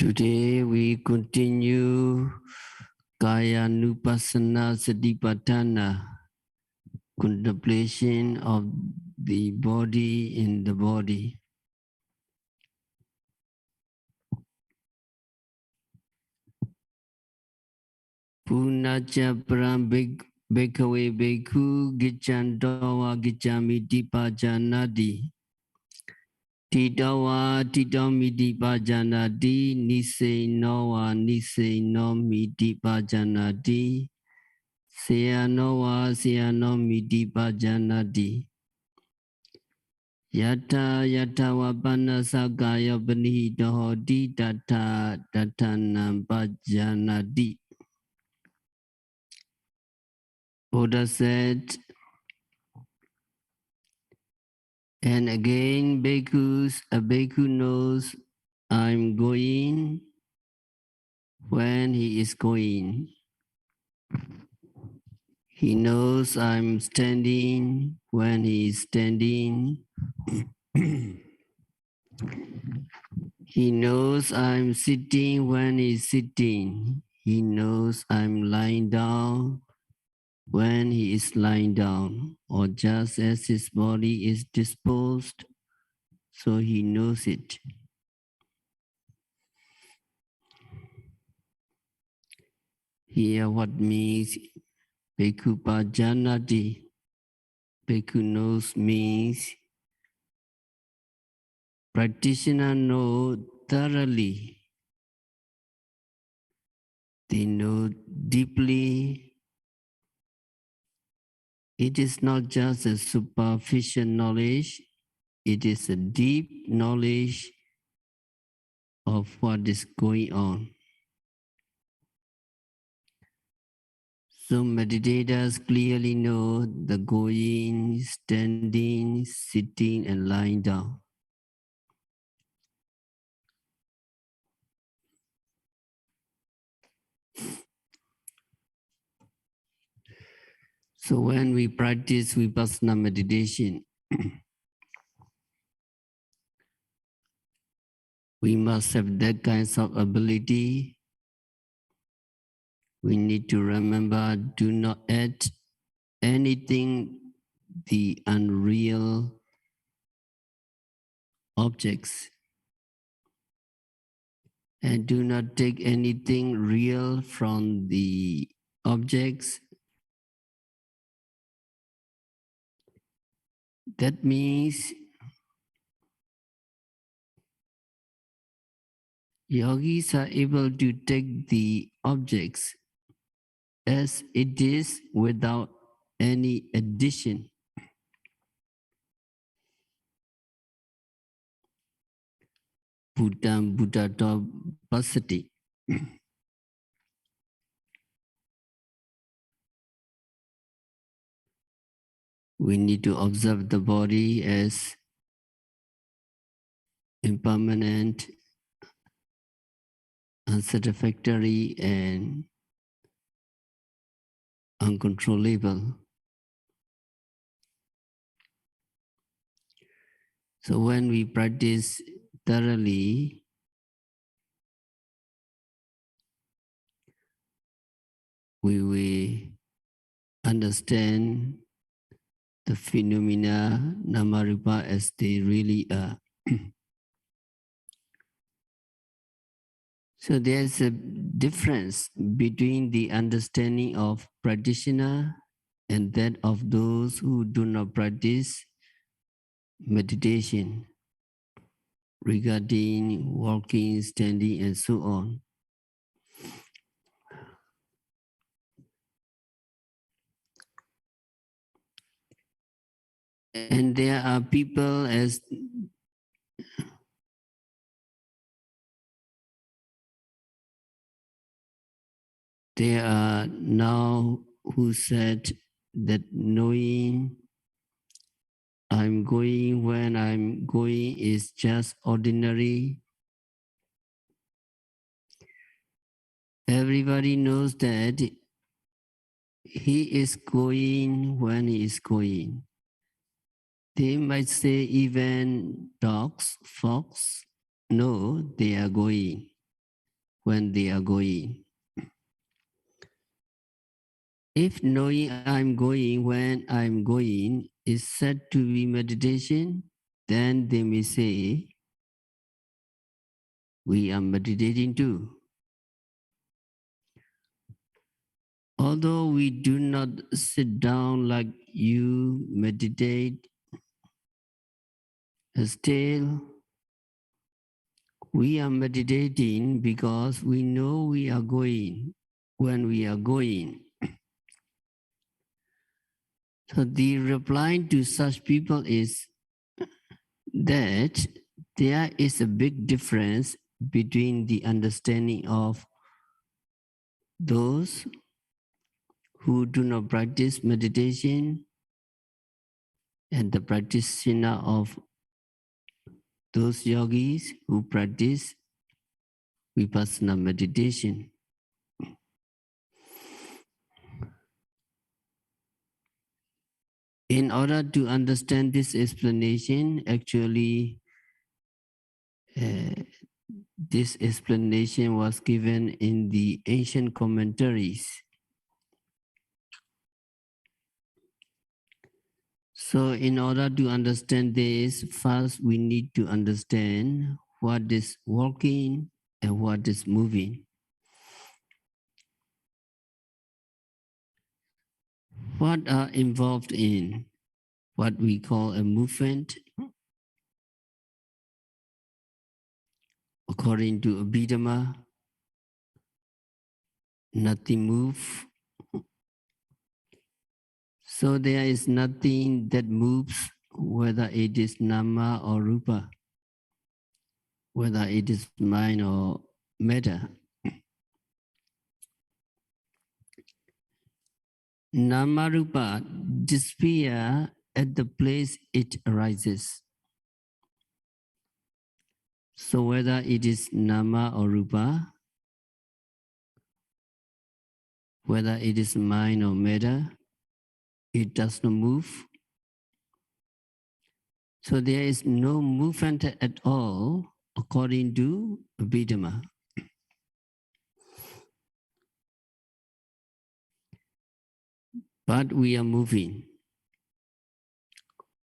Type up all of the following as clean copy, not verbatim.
Today we continue Kayanupassana Satipatthana, contemplation of the body in the body. Punacha param bhikkhave bhikkhu giccantowa giccamiti pajanati. Titawa titamiti pajanati niseinowa niseinomiti pajanati seyanowa seyanomiti pajanati yata yatawa panasakaya panihitohoti tata tatthanaṃ pajanati. Buddha said, and again, bhikkhus, a bhikkhu knows I'm going when he is going. He knows I'm standing when he is standing. He knows I'm sitting when he is sitting. He knows I'm lying down when he is lying down, or just as his body is disposed, so he knows it. Here what means bhikkhu pajanati, bhikkhu knows means practitioner know thoroughly. They know deeply. It is not just a superficial knowledge, it is a deep knowledge of what is going on. So meditators clearly know the going, standing, sitting, and lying down. So when we practice vipassana meditation, we must have that kind of ability. We need to remember, do not add anything, the unreal objects. And do not take anything real from the objects. That means yogis are able to take the objects as it is without any addition. Buddham buddhato pasati. We need to observe the body as impermanent, unsatisfactory, and uncontrollable. So when we practice thoroughly, we will understand the phenomena nama-rupa as they really are. So there's a difference between the understanding of practitioner and that of those who do not practice meditation regarding walking, standing, and so on. And there are people as there are now who said that knowing I'm going when I'm going is just ordinary. Everybody knows that he is going when he is going. They might say even dogs, fox, no, they are going. when they are going. If knowing I'm going when I'm going is said to be meditation, then they may say, we are meditating too. Although we do not sit down like you meditate, still we are meditating because we know we are going when we are going. So the reply to such people is that there is a big difference between the understanding of those who do not practice meditation and the practitioner of those yogis who practice vipassana meditation. In order to understand this explanation, actually, this explanation was given in the ancient commentaries. So in order to understand this, first we need to understand what is walking and what is moving. What are involved in what we call a movement? According to Abhidhamma, nothing moves. So there is nothing that moves, whether it is nama or rupa, whether it is mind or matter. Nama rupa disappear at the place it arises. So whether it is nama or rupa, whether it is mind or matter, it does not move. So there is no movement at all according to Abhidhamma. But we are moving.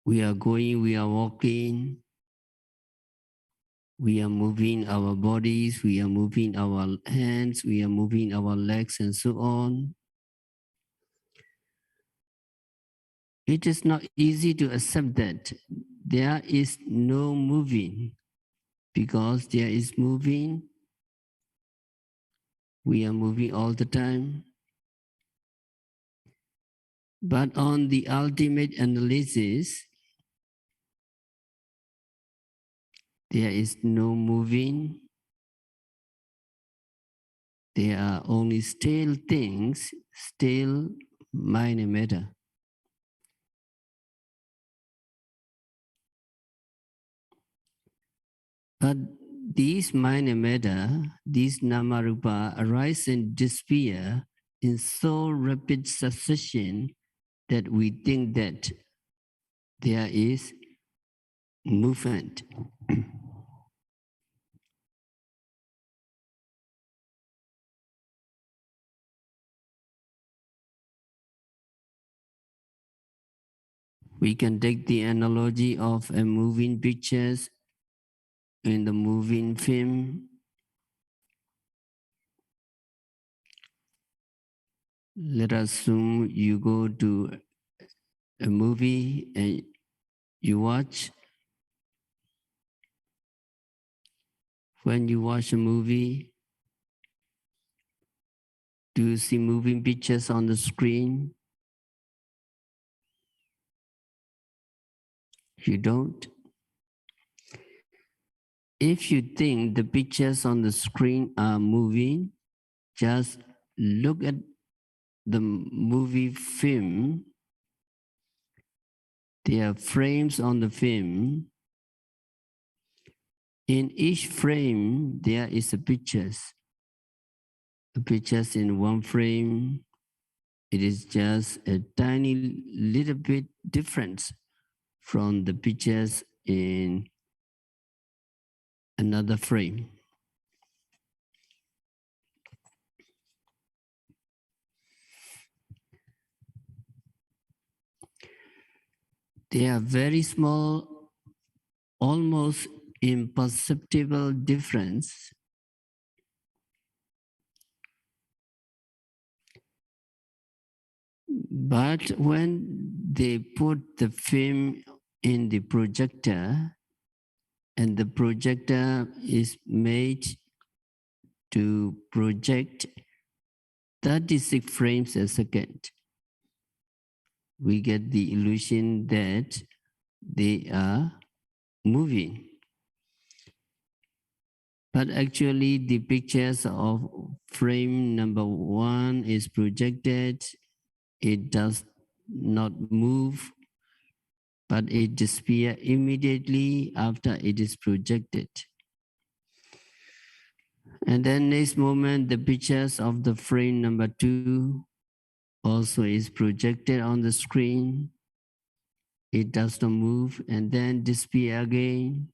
We are going, we are walking. We are moving our bodies, we are moving our hands, we are moving our legs and so on. It is not easy to accept that there is no moving, because there is moving. We are moving all the time. But on the ultimate analysis, there is no moving. There are only still things, still mind and matter. But these mind and matter, these nama rupa, arise and disappear in so rapid succession that we think that there is movement. We can take the analogy of a moving pictures in the moving film. Let us assume you go to a movie and you watch. When you watch a movie, do you see moving pictures on the screen? You don't. If you think the pictures on the screen are moving, just look at the movie film. There are frames on the film. In each frame, there is a pictures. The pictures in one frame, it is just a tiny little bit difference from the pictures in another frame. They are very small, almost imperceptible difference. But when they put the film in the projector, and the projector is made to project 36 frames a second, we get the illusion that they are moving. But actually the pictures of frame number 1 is projected. It does not move, but it disappears immediately after it is projected. And then next moment, the pictures of the frame number 2 also is projected on the screen. It does not move and then disappear again.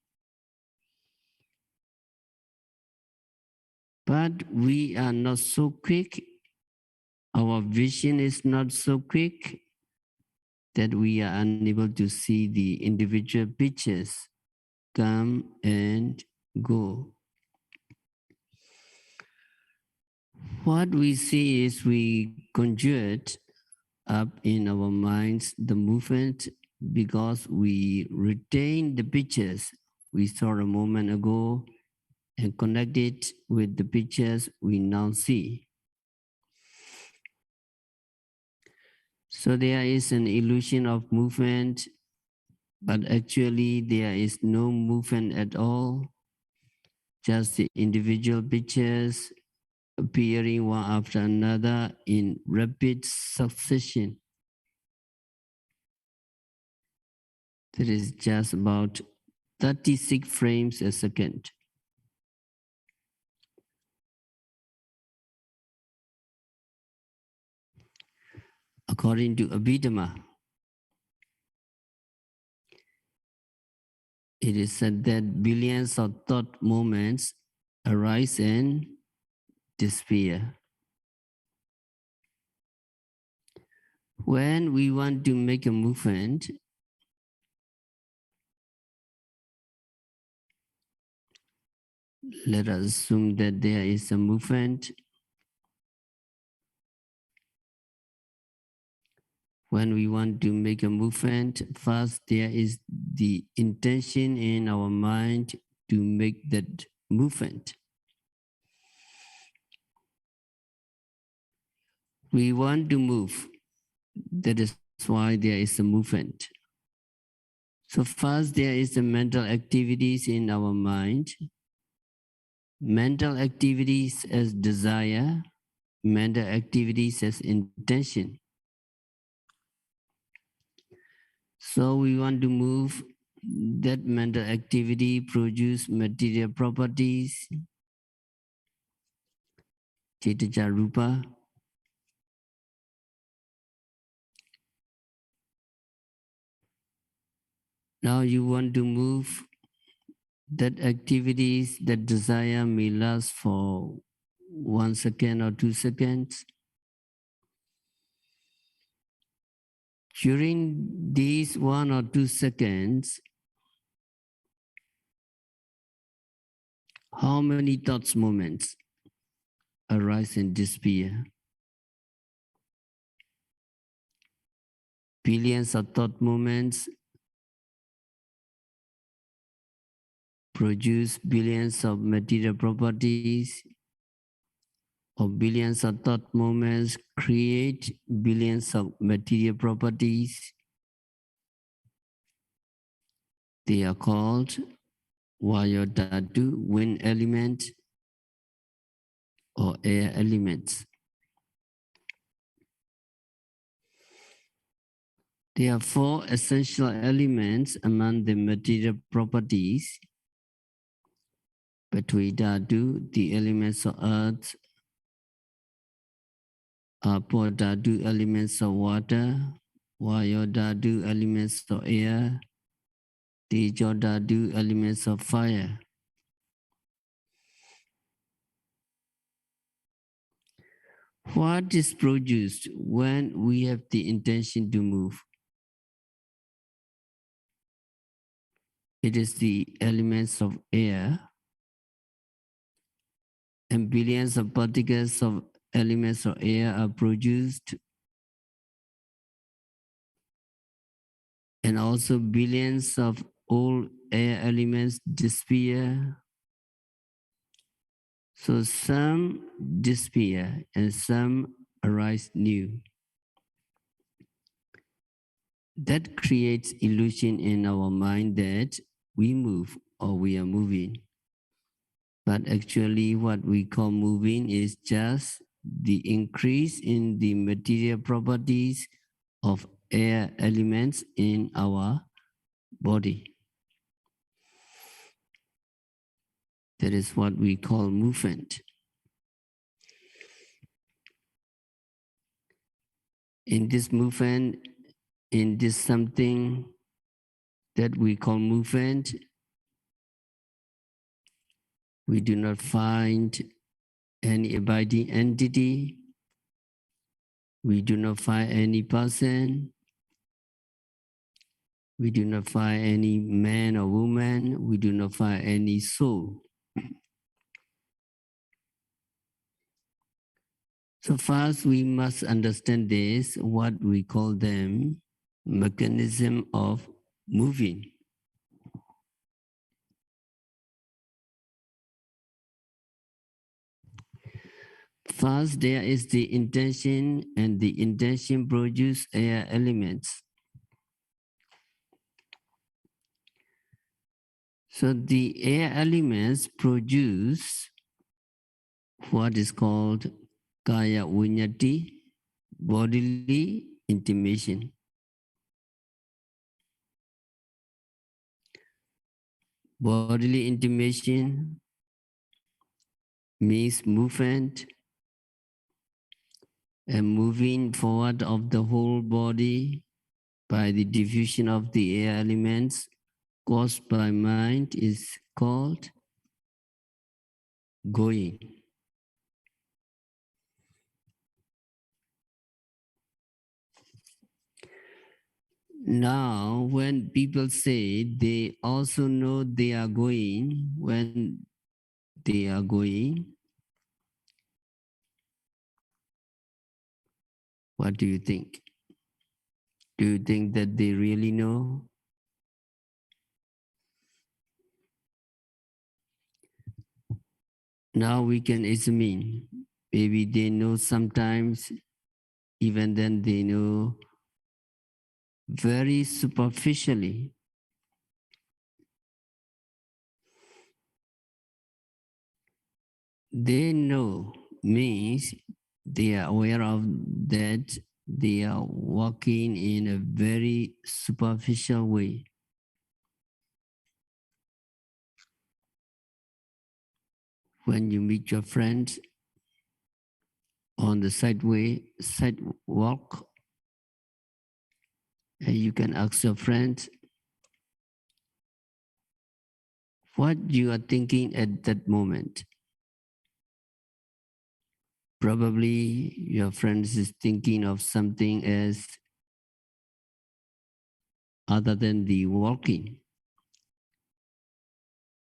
But we are not so quick. Our vision is not so quick that we are unable to see the individual pictures come and go. What we see is we conjured up in our minds the movement because we retain the pictures we saw a moment ago and connect it with the pictures we now see. So there is an illusion of movement, but actually there is no movement at all, just the individual pictures appearing one after another in rapid succession. That is just about 36 frames a second. According to Abhidhamma, it is said that billions of thought moments arise and disappear. When we want to make a movement, let us assume that there is a movement. When we want to make a movement, first there is the intention in our mind to make that movement. We want to move. That is why there is a movement. So first there is the mental activities in our mind. Mental activities as desire, mental activities as intention. So we want to move. That mental activity produce material properties, cetaca rupa. Now you want to move. That activities, that desire may last for 1 second or 2 seconds. During these 1 or 2 seconds, how many thoughts moments arise and disappear? Billions of thought moments produce billions of material properties, or billions of thought moments create billions of material properties. They are called Vayu Dhatu, wind element, or air elements. There are 4 essential elements among the material properties. Prithvi Dhatu, the elements of earth, Apo Dhatu, elements of water, Vayu Dhatu, elements of air, Tejo Dhatu, elements of fire. What is produced when we have the intention to move? It is the elements of air, and billions of particles of elements of air are produced, and also billions of all air elements disappear. So some disappear and some arise new. That creates illusion in our mind that we move or we are moving. But actually what we call moving is just the increase in the material properties of air elements in our body. That is what we call movement. In this movement, in this something that we call movement, we do not find any abiding entity. We do not find any person. We do not find any man or woman. We do not find any soul. So first we must understand this, what we call them, mechanism of moving. First, there is the intention, and the intention produces air elements. So the air elements produce what is called kaya viññati, bodily intimation. Bodily intimation means movement and moving forward of the whole body by the diffusion of the air elements caused by mind is called going. Now, when people say they also know they are going, when they are going, what do you think? Do you think that they really know? Now we can examine. Maybe they know sometimes, even then they know very superficially. They know means they are aware of that they are walking in a very superficial way. When you meet your friends on the sidewalk, and you can ask your friends what you are thinking at that moment. Probably your friend is thinking of something else other than the walking.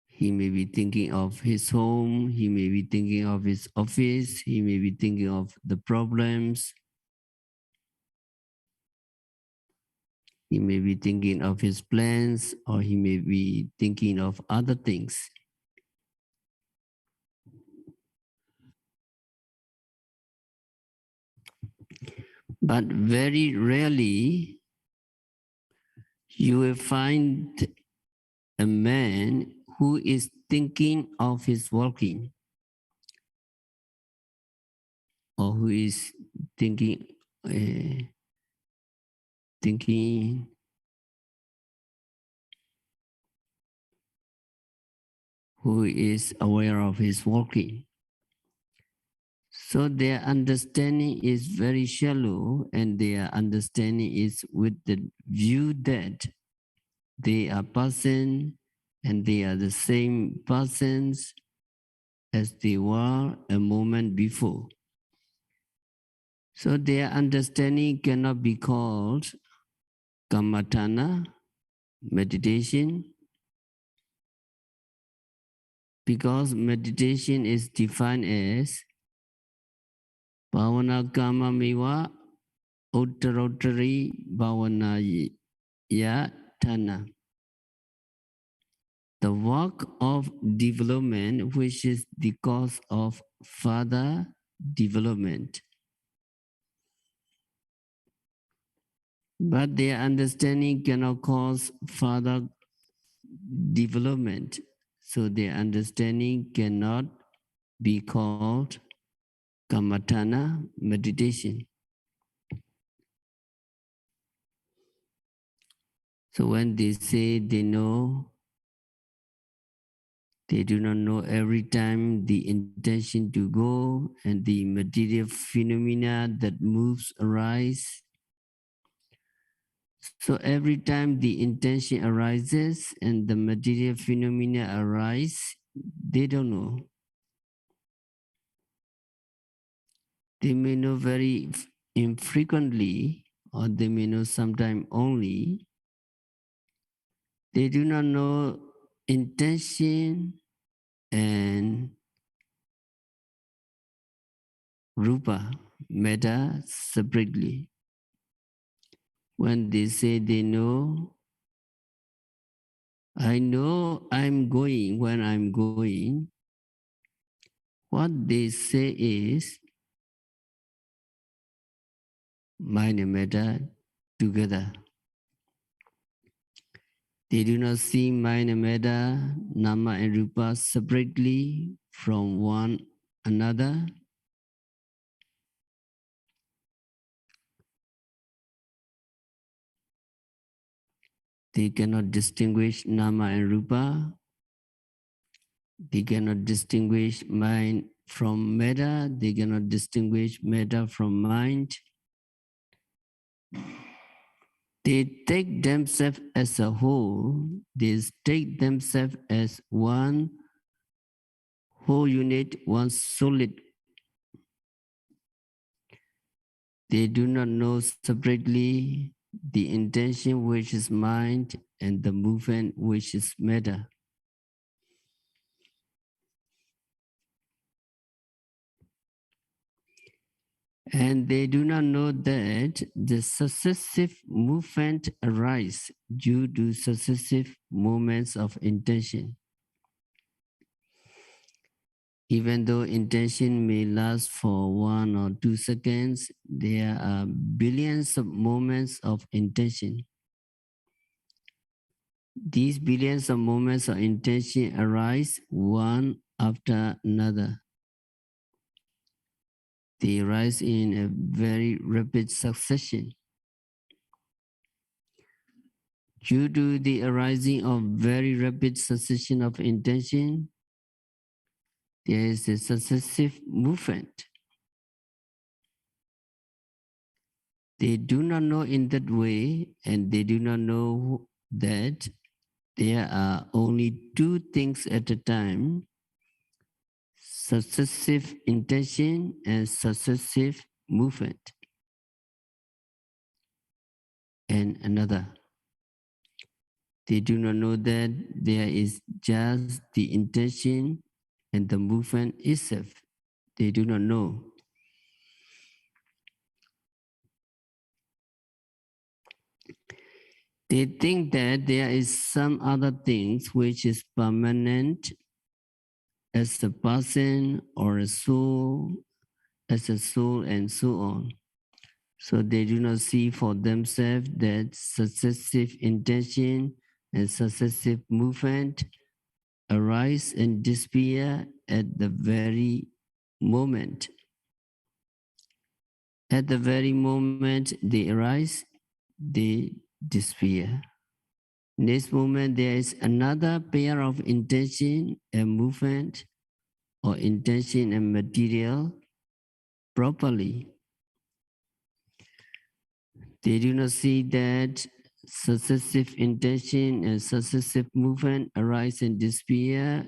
He may be thinking of his home, he may be thinking of his office, he may be thinking of the problems. He may be thinking of his plans, or he may be thinking of other things. But very rarely you will find a man who is thinking of his walking, or who is thinking who is aware of his walking. So their understanding is very shallow, and their understanding is with the view that they are person and they are the same persons as they were a moment before. So their understanding cannot be called kammatthana, meditation, because meditation is defined as bhavana kama miwa uttarotari bhavana yatana. The work of development, which is the cause of further development. But their understanding cannot cause further development. So their understanding cannot be called kammatthana, meditation. So when they say they know, they do not know every time the intention to go and the material phenomena that moves arise. So every time the intention arises and the material phenomena arise, they don't know. They may know very infrequently, or they may know sometime only. They do not know intention and rupa, matter separately. When they say they know, I know I'm going when I'm going, what they say is mind and matter together. They do not see mind and matter, nama and rupa separately from one another. They cannot distinguish nama and rupa. They cannot distinguish mind from matter. They cannot distinguish matter from mind. They take themselves as a whole. They take themselves as one whole unit, one solid. They do not know separately the intention, which is mind, and the movement, which is matter. And they do not know that the successive movement arise due to successive moments of intention. Even though intention may last for 1 or 2 seconds, there are billions of moments of intention. These billions of moments of intention arise one after another. They arise in a very rapid succession. Due to the arising of very rapid succession of intention, there is a successive movement. They do not know in that way, and they do not know that there are only 2 things at a time: successive intention and successive movement. And another, they do not know that there is just the intention and the movement itself. They do not know. They think that there is some other things which is permanent as a person or a soul, as a soul, and so on. So they do not see for themselves that successive intention and successive movement arise and disappear at the very moment. At the very moment they arise, they disappear. In this moment, there is another pair of intention and movement, or intention and material properly. They do not see that successive intention and successive movement arise and disappear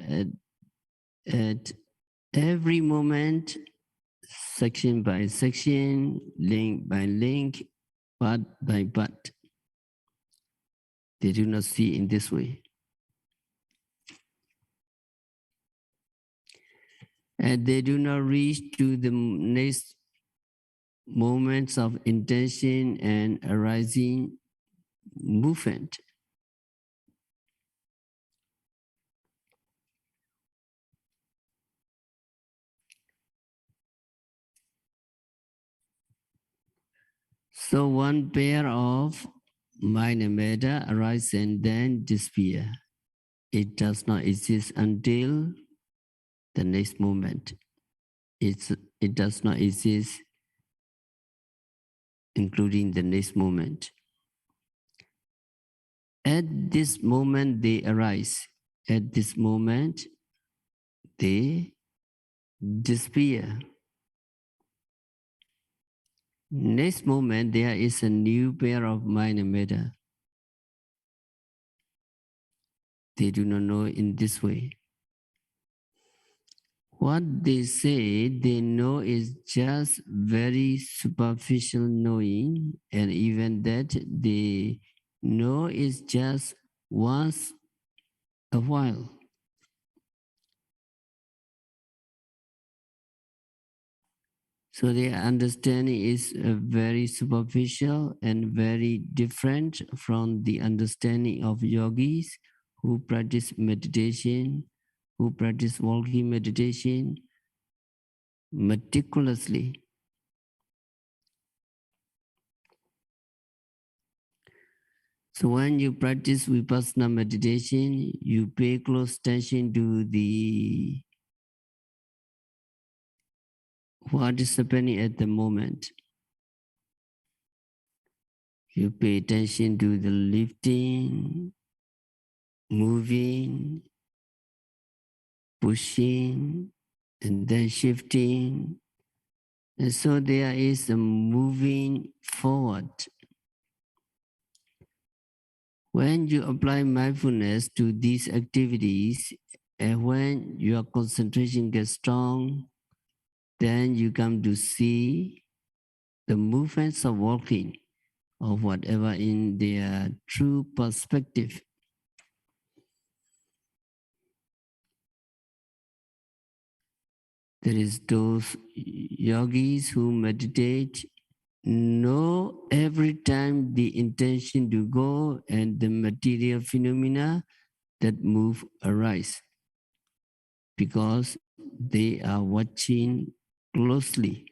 at every moment, section by section, link by link, part by part. They do not see in this way. and they do not reach to the next moments of intention and arising movement. So one pair of mind and matter arise and then disappear. It does not exist until the next moment. It does not exist including the next moment. At this moment they arise. At this moment they disappear. Next moment there is a new pair of mind and matter. They do not know in this way. What they say they know is just very superficial knowing, and even that they know is just once a while. So their understanding is very superficial and very different from the understanding of yogis who practice meditation, who practice walking meditation meticulously. So when you practice vipassana meditation, you pay close attention to the what is happening at the moment. You pay attention to the lifting, moving, pushing, and then shifting. And so there is a moving forward. When you apply mindfulness to these activities, and when your concentration gets strong, then you come to see the movements of walking or whatever in their true perspective. There is those yogis who meditate, know every time the intention to go and the material phenomena that move arise, because they are watching closely.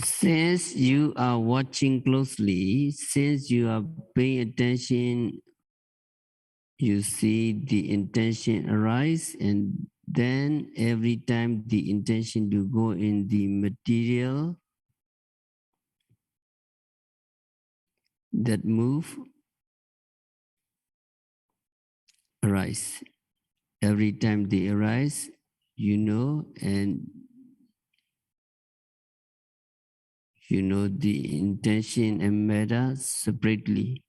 Since you are watching closely, since you are paying attention, you see the intention arise, and then every time the intention to go in the material that move arise. Every time they arise, you know, and you know the intention and metta separately.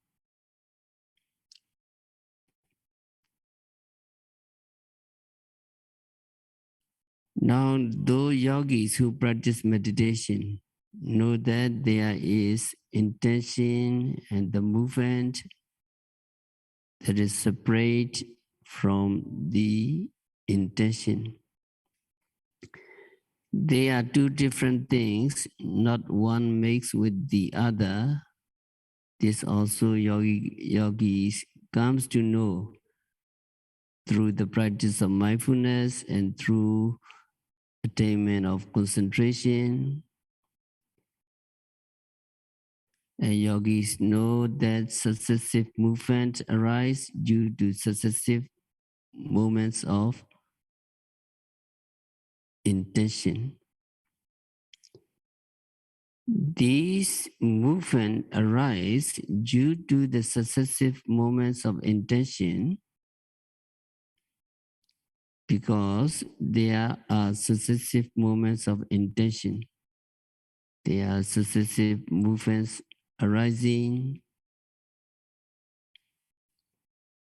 Now, those yogis who practice meditation know that there is intention and the movement that is separate from the intention. They are two different things, not one mixed with the other. This also yogis comes to know through the practice of mindfulness and through attainment of concentration. And yogis know that successive movements arise due to successive moments of intention. These movements arise due to the successive moments of intention because there are successive moments of intention. There are successive movements arising.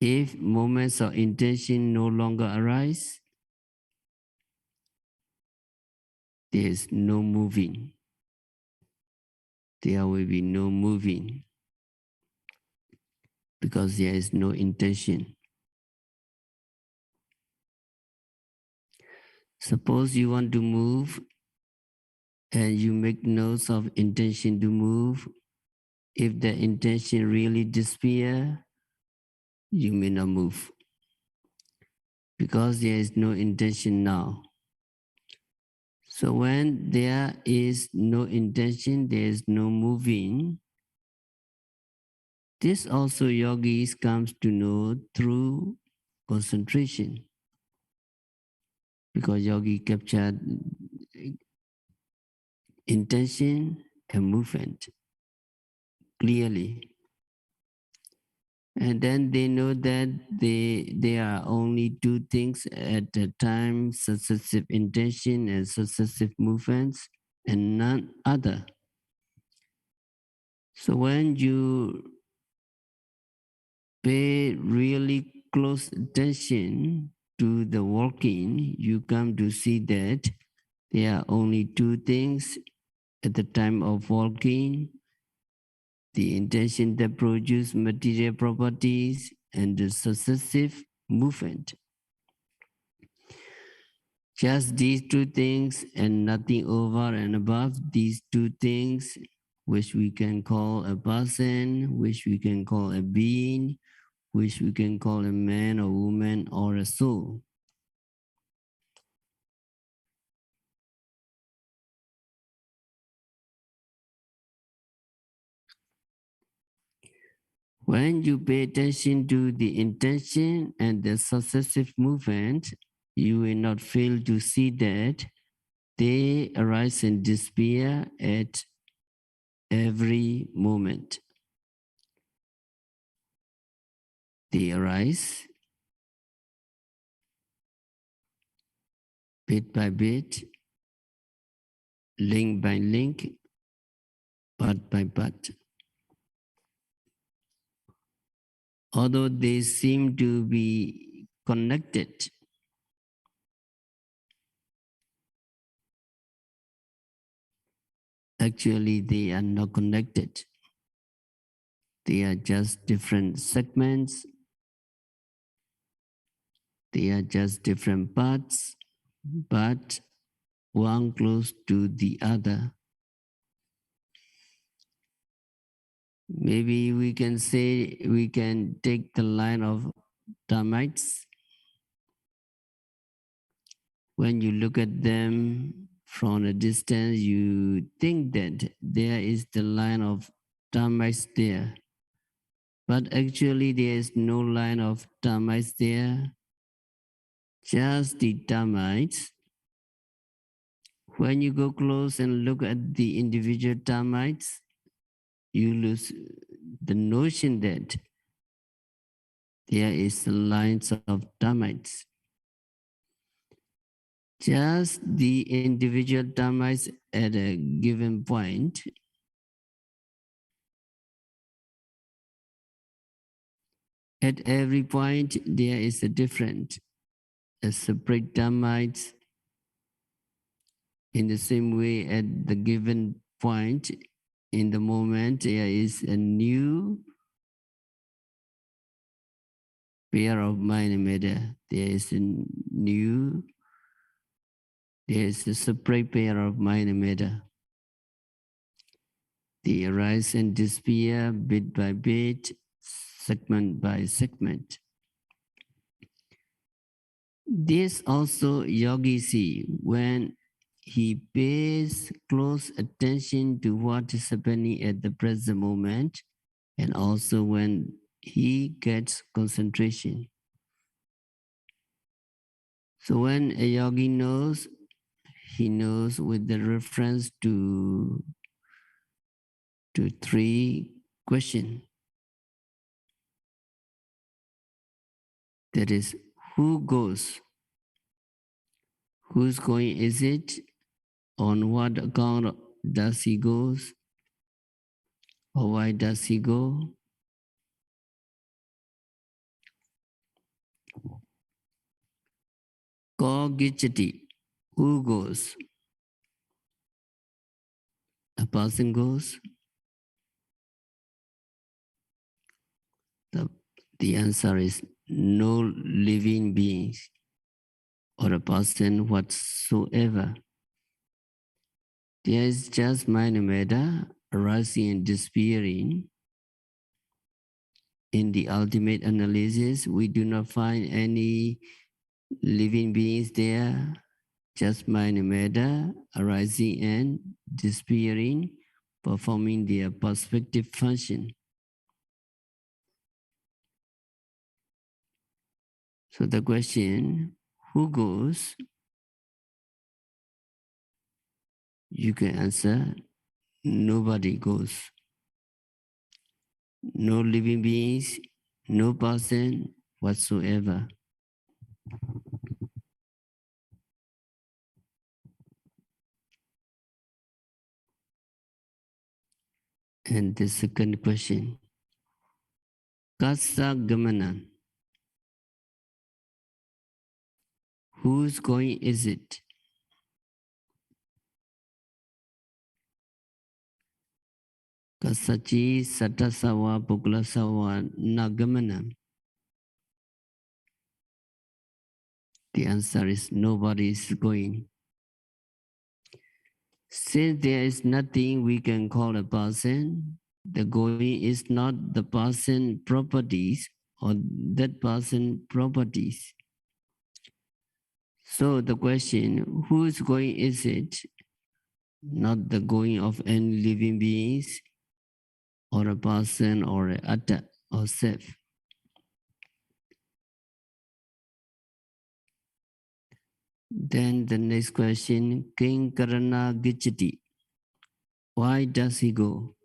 If moments of intention no longer arise, there is no moving. there will be no moving because there is no intention. Suppose you want to move and you make notes of intention to move. If the intention really disappears, you may not move because there is no intention now. So when there is no intention, there is no moving. This also yogis comes to know through concentration, because yogi captured intention and movement clearly. And then they know that there are only two things at a time, successive intention and successive movements, and none other. So when you pay really close attention to the walking, you come to see that there are only two things at the time of walking: the intention that produces material properties and the successive movement. Just these two things and nothing over and above these two things, which we can call a person, which we can call a being, which we can call a man or woman or a soul. When you pay attention to the intention and the successive movement, you will not fail to see that they arise and disappear at every moment. They arise bit by bit, link by link, part by part. Although they seem to be connected, actually they are not connected. They are just different segments. They are just different parts, but one close to the other. Maybe we can say, we can take the line of termites. When you look at them from a distance, you think that there is the line of termites there. But actually there is no line of termites there, just the termites. When you go close and look at the individual termites, you lose the notion that there is lines of termites. Just the individual termites at a given point. At every point, there is a different, a separate termites. In the same way, at the given point, in the moment, there is a new pair of mind and matter. There is a separate pair of mind and matter. They arise and disappear bit by bit, segment by segment. This also yogi see when he pays close attention to what is happening at the present moment, and also when he gets concentration. So when a yogi knows, he knows with the reference to three questions. That is, who goes? Who's going is it? On what account does he goes? Or why does he go? Ko gichati, who goes? A person goes. The answer is no living beings or a person whatsoever. There is just mind and matter arising and disappearing. In the ultimate analysis, we do not find any living beings there, just mind and matter arising and disappearing, performing their perspective function. So the question, who goes? You can answer, nobody goes. No living beings, no person whatsoever. And the second question, atthaṅgamāya. Whose going is it? Kasachi satasawa pukulasawa nagamana. The answer is nobody is going. Since there is nothing we can call a person, the going is not the person properties or that person properties. So the question, whose going is it? Not the going of any living beings or a person or a atta or self. Then the next question, King Karana Gichati. Why does he go?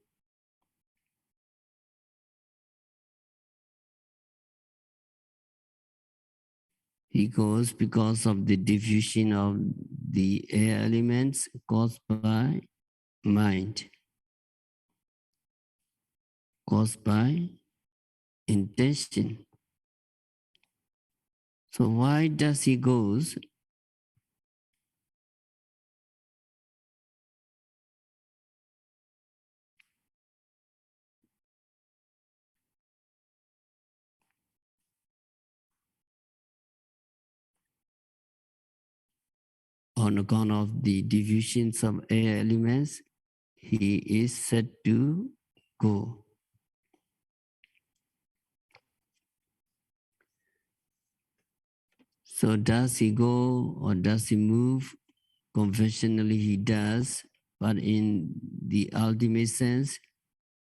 He goes because of the diffusion of the air elements caused by mind, caused by intention. So why does he goes? On account of the diffusions of air elements, he is said to go. So does he go or does he move? Conventionally he does, but in the ultimate sense,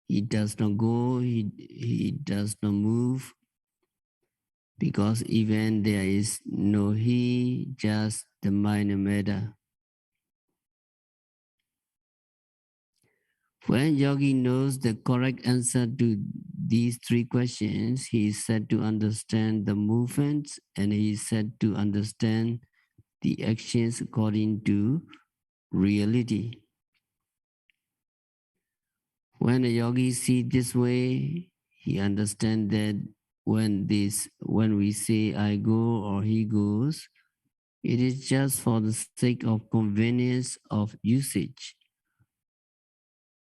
he does not go, he does not move, because even there is no he, just the mind and matter. When yogi knows the correct answer to these three questions, he is said to understand the movements and he is said to understand the actions according to reality. When a yogi sees this way, he understands that when we say I go or he goes, it is just for the sake of convenience of usage.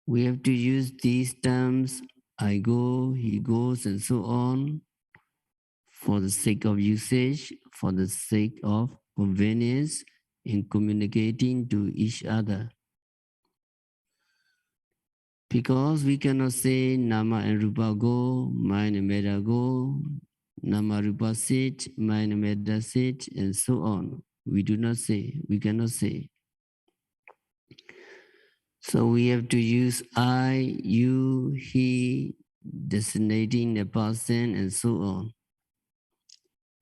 We have to use these terms, I go, he goes, and so on, for the sake of usage, for the sake of convenience in communicating to each other. Because we cannot say Nama and Rupa go, mind and matter go, Nama Rupa sit, mind and matter sit, and so on. We do not say, we cannot say. So we have to use I, you, he, designating the person, and so on.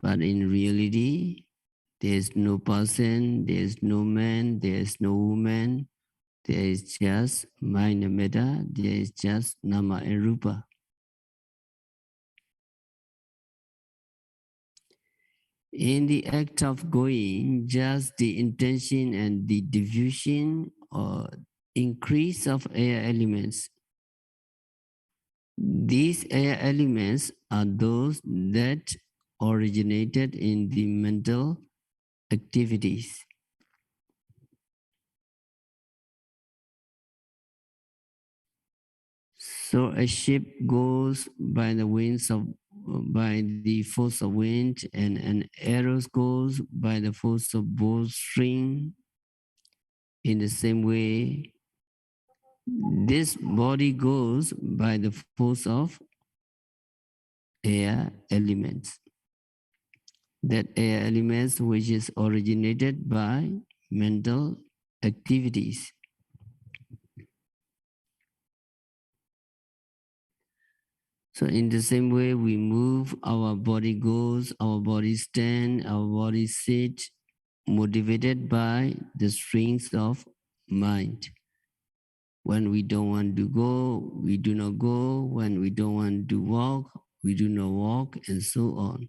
But in reality, there is no person, there is no man, there is no woman, there is just mind and matter, there is just Nama and Rupa. In the act of going, just the intention and the diffusion or increase of air elements. These air elements are those that originated in the mental activities. So a ship goes by the force of wind, and an arrow goes by the force of bowstring. In the same way, this body goes by the force of air elements. That air elements which is originated by mental activities. So in the same way, we move, our body goes, our body stand, our body sit, motivated by the strings of mind. When we don't want to go, we do not go. When we don't want to walk, we do not walk, and so on.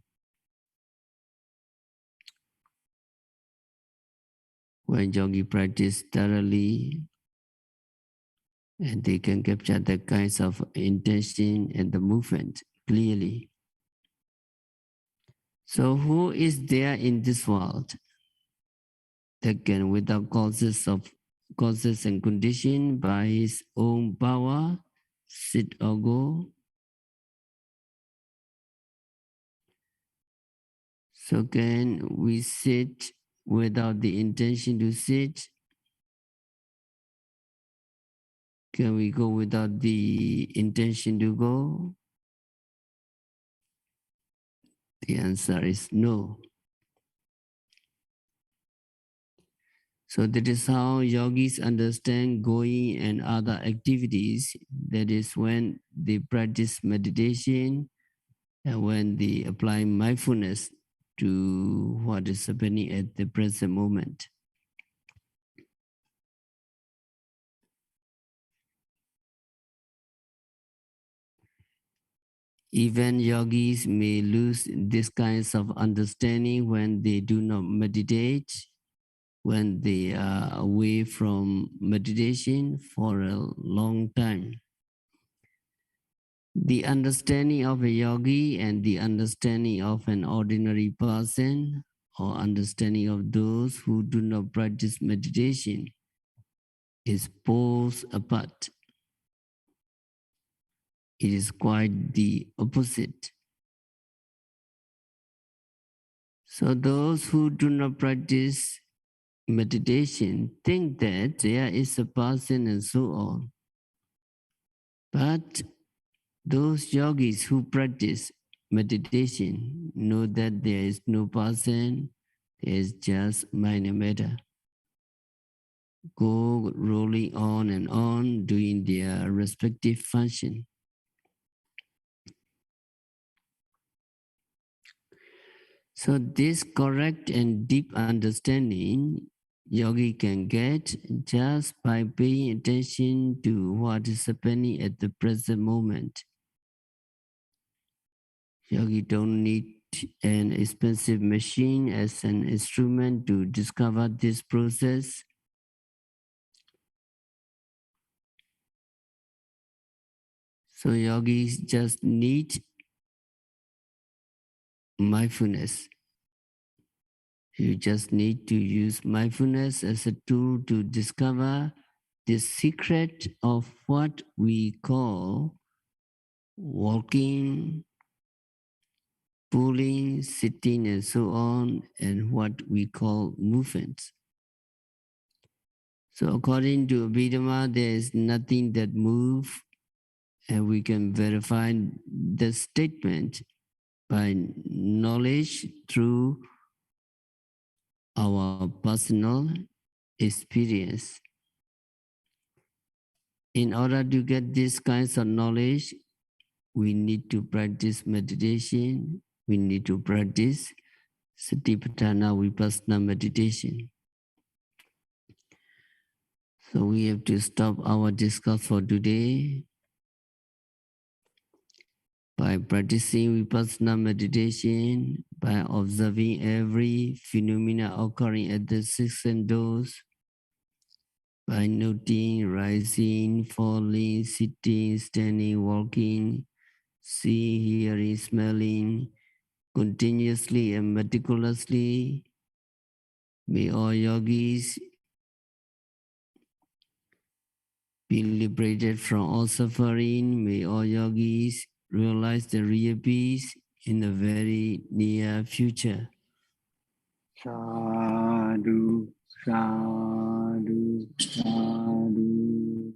When yogi practice thoroughly, and they can capture the kinds of intention and the movement clearly. So who is there in this world that can, without causes and condition, by his own power, sit or go? So can we sit without the intention to sit? Can we go without the intention to go? The answer is no. So that is how yogis understand going and other activities. That is when they practice meditation and when they apply mindfulness to what is happening at the present moment. Even yogis may lose this kinds of understanding when they do not meditate, when they are away from meditation for a long time. The understanding of a yogi and the understanding of an ordinary person, or understanding of those who do not practice meditation, is poles apart. It is quite the opposite. So those who do not practice meditation think that there is a person and so on. But those yogis who practice meditation know that there is no person, there is just mind and matter. Go rolling on and on, doing their respective function. So this correct and deep understanding yogi can get just by paying attention to what is happening at the present moment. Yogi don't need an expensive machine as an instrument to discover this process. So yogis just need mindfulness. You just need to use mindfulness as a tool to discover the secret of what we call walking, pulling, sitting, and so on, and what we call movements. So according to Abhidhamma, there is nothing that moves, and we can verify the statement by knowledge through our personal experience. In order to get these kinds of knowledge, we need to practice meditation. We need to practice Satipatthana Vipassana meditation. So we have to stop our discourse for today. By practicing Vipassana meditation, by observing every phenomena occurring at the six senses, by noting rising, falling, sitting, standing, walking, seeing, hearing, smelling, continuously and meticulously, may all yogis be liberated from all suffering. May all yogis realize the real peace in the very near future. Sadhu, sadhu, sadhu.